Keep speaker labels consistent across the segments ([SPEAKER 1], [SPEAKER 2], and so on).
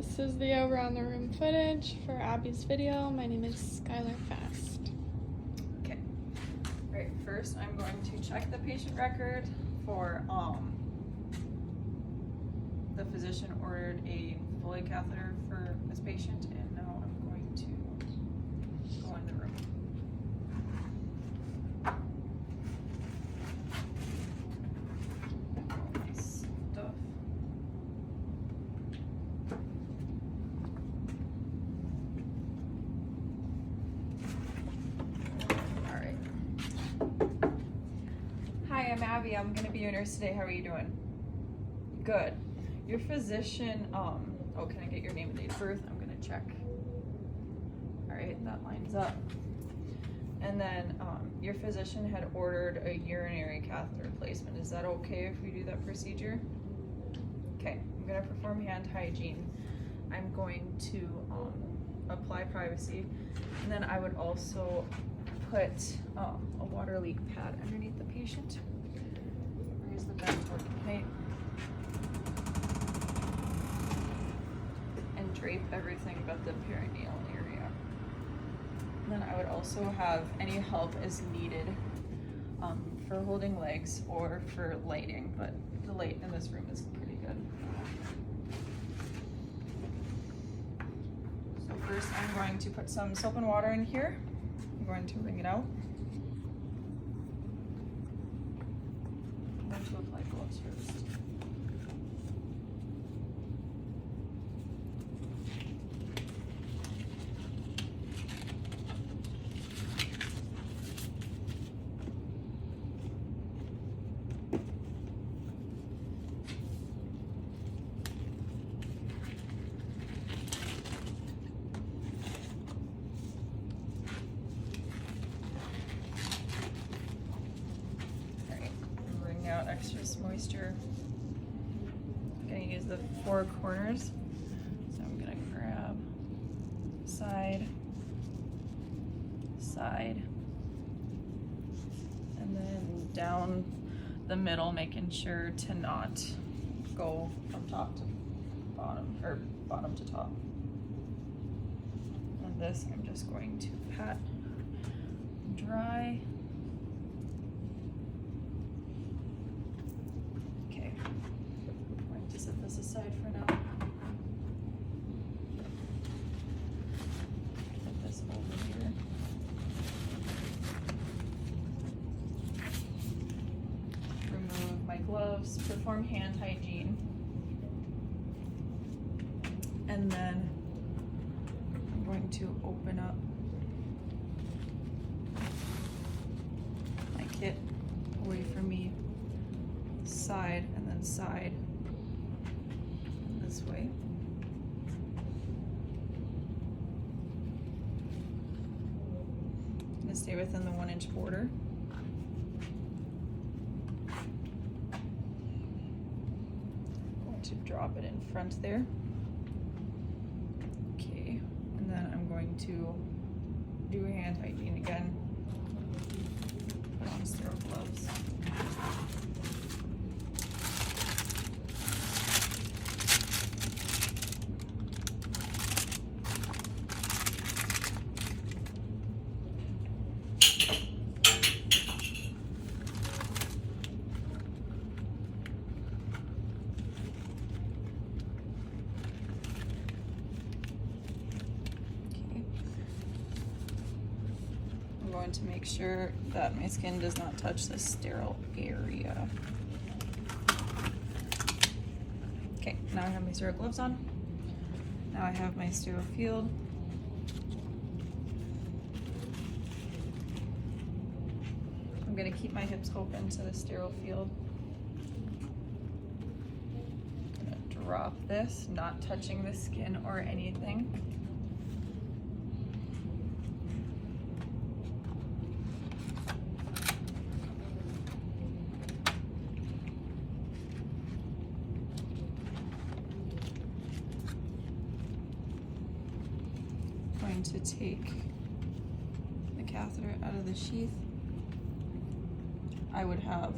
[SPEAKER 1] This is the around the room footage for Abby's video. My name is Skylar Fast.
[SPEAKER 2] Okay. Right, first I'm going to check the patient record for the physician ordered a Foley catheter for this patient, and now I'm going to go in the room. Stuff. All right. Hi, I'm Abby. I'm gonna be your nurse today. How are you doing? Good. Your physician, oh, can I get your name and date of birth? I'm gonna check. All right, that lines up. And then your physician had ordered a urinary catheter replacement. Is that okay if we do that procedure? Okay, I'm gonna perform hand hygiene. I'm going to apply privacy. And then I would also put a water leak pad underneath the patient. Raise the bed toward the height. And drape everything but the perineal area. And then I would also have any help as needed for holding legs or for lighting, but the light in this room is pretty good. So first I'm going to put some soap and water in here. I'm going to wring it out. I'm going to apply gloves first. Out excess moisture. I'm gonna use the four corners. So I'm gonna grab side, side, and then down the middle, making sure to not go from top to bottom, or bottom to top. And this I'm just going to pat dry. Set this aside for now. Put this over here. Remove my gloves, perform hand hygiene. And then I'm going to open up my kit away from me, side and then side. This way. I'm going to stay within the 1 inch border. I'm going to drop it in front there. Okay, and then I'm going to do hand hygiene again. Put on sterile gloves. I'm going to make sure that my skin does not touch the sterile area. Okay, now I have my sterile gloves on. Now I have my sterile field. I'm going to keep my hips open to the sterile field. I'm going to drop this, not touching the skin or anything. Going to take the catheter out of the sheath. I would have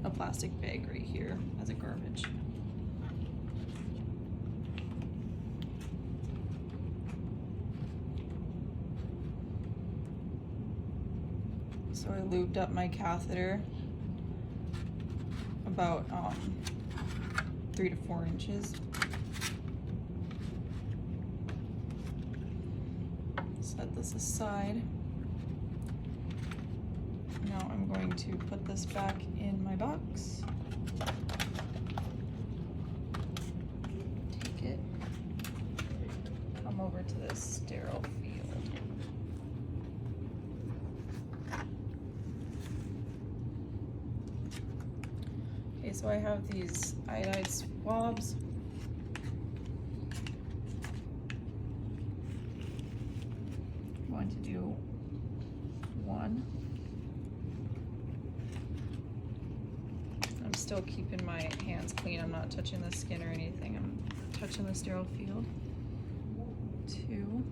[SPEAKER 2] a plastic bag right here as a garbage. So I lubed up my catheter about 3 to 4 inches. Set this aside. Now I'm going to put this back in my box. Take it. Come over to this sterile field. Okay, so I have these iodide swabs. I'm going to do one. I'm still keeping my hands clean. I'm not touching the skin or anything. I'm touching the sterile field. 2.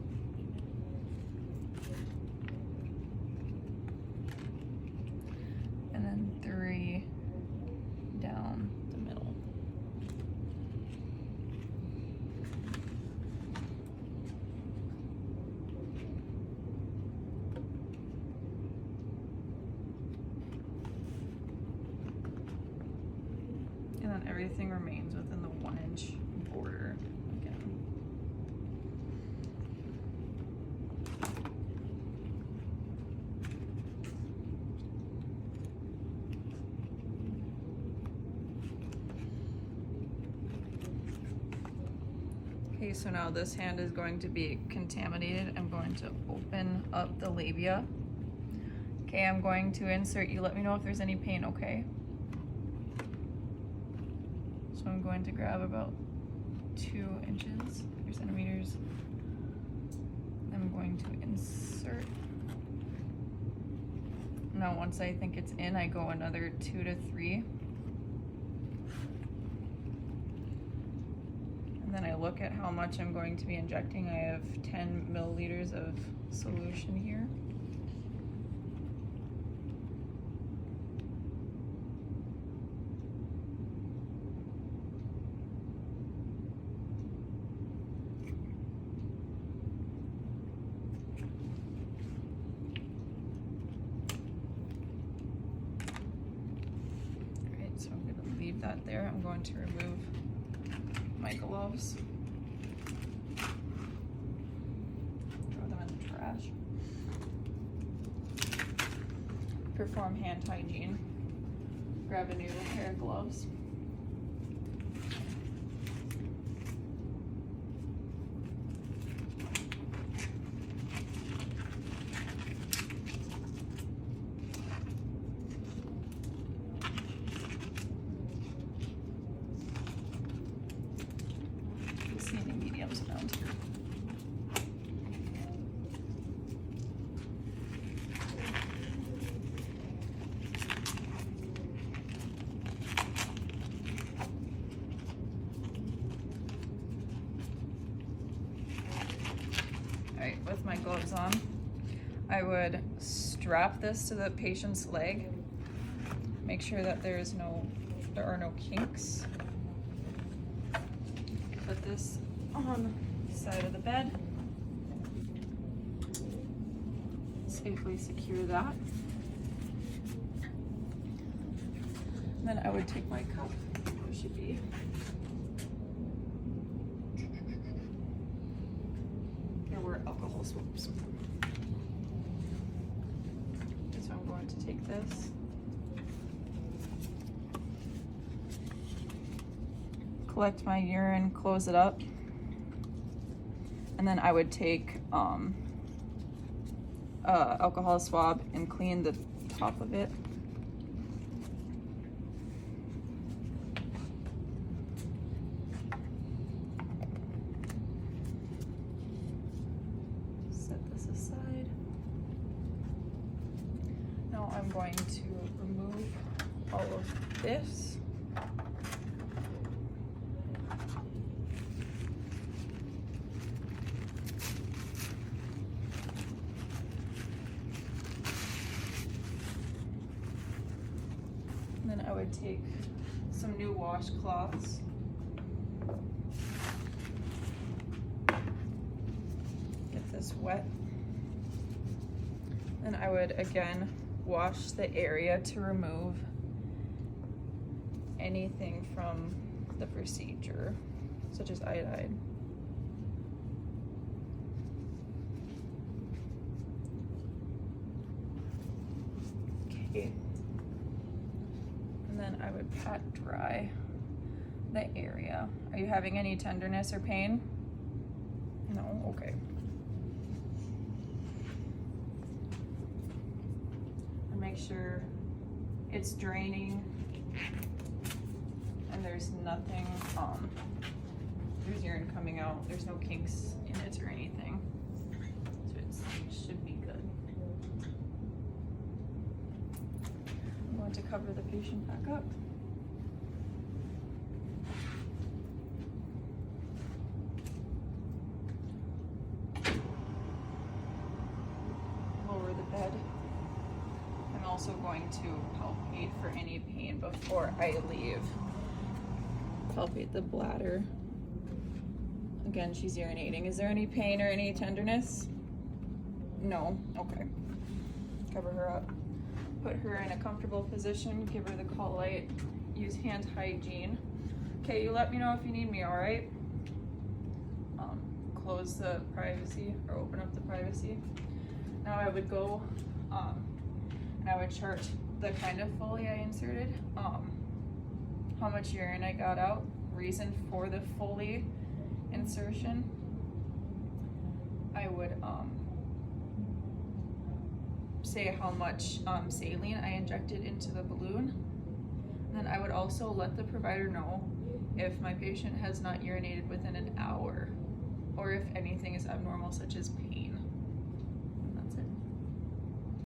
[SPEAKER 2] And then 3 down the middle. And then everything remains within the 1-inch border again. Okay, so now this hand is going to be contaminated. I'm going to open up the labia. Okay, I'm going to insert. You let me know if there's any pain, okay? So I'm going to grab about 2 inches or centimeters. I'm going to insert. Now once I think it's in, I go another 2 to 3. And then I look at how much I'm going to be injecting. I have 10 milliliters of solution here. Alright, so I'm going to leave that there. I'm going to remove my gloves. Throw them in the trash. Perform hand hygiene. Grab a new pair of gloves. Any mediums around here. Alright, with my gloves on, I would strap this to the patient's leg. Make sure that there are no kinks. Put this on the side of the bed. Safely secure that. And then I would take my cup. There should be. There were alcohol swabs. So I'm going to take this. Collect my urine, close it up, and then I would take alcohol swab and clean the top of it. Set this aside. Now I'm going to remove all of this. Then I would take some new washcloths. Get this wet. Then I would again wash the area to remove anything from the procedure, such as iodide. Okay. And then I would pat dry the area. Are you having any tenderness or pain? No? Okay. And make sure it's draining and there's nothing, there's urine coming out. There's no kinks in it or anything. So it should be good. I'm going to cover the patient back up. Lower the bed. I'm also going to palpate for any pain before I leave. Palpate the bladder. Again, she's urinating. Is there any pain or any tenderness? No? Okay. Cover her up. Put her in a comfortable position. Give her the call light. Use hand hygiene. Okay, you let me know if you need me, alright? Close the privacy or open up the privacy. Now I would go and I would chart the kind of Foley I inserted, how much urine I got out, reason for the Foley insertion. I would say how much saline I injected into the balloon. And then I would also let the provider know if my patient has not urinated within an hour or if anything is abnormal, such as pain.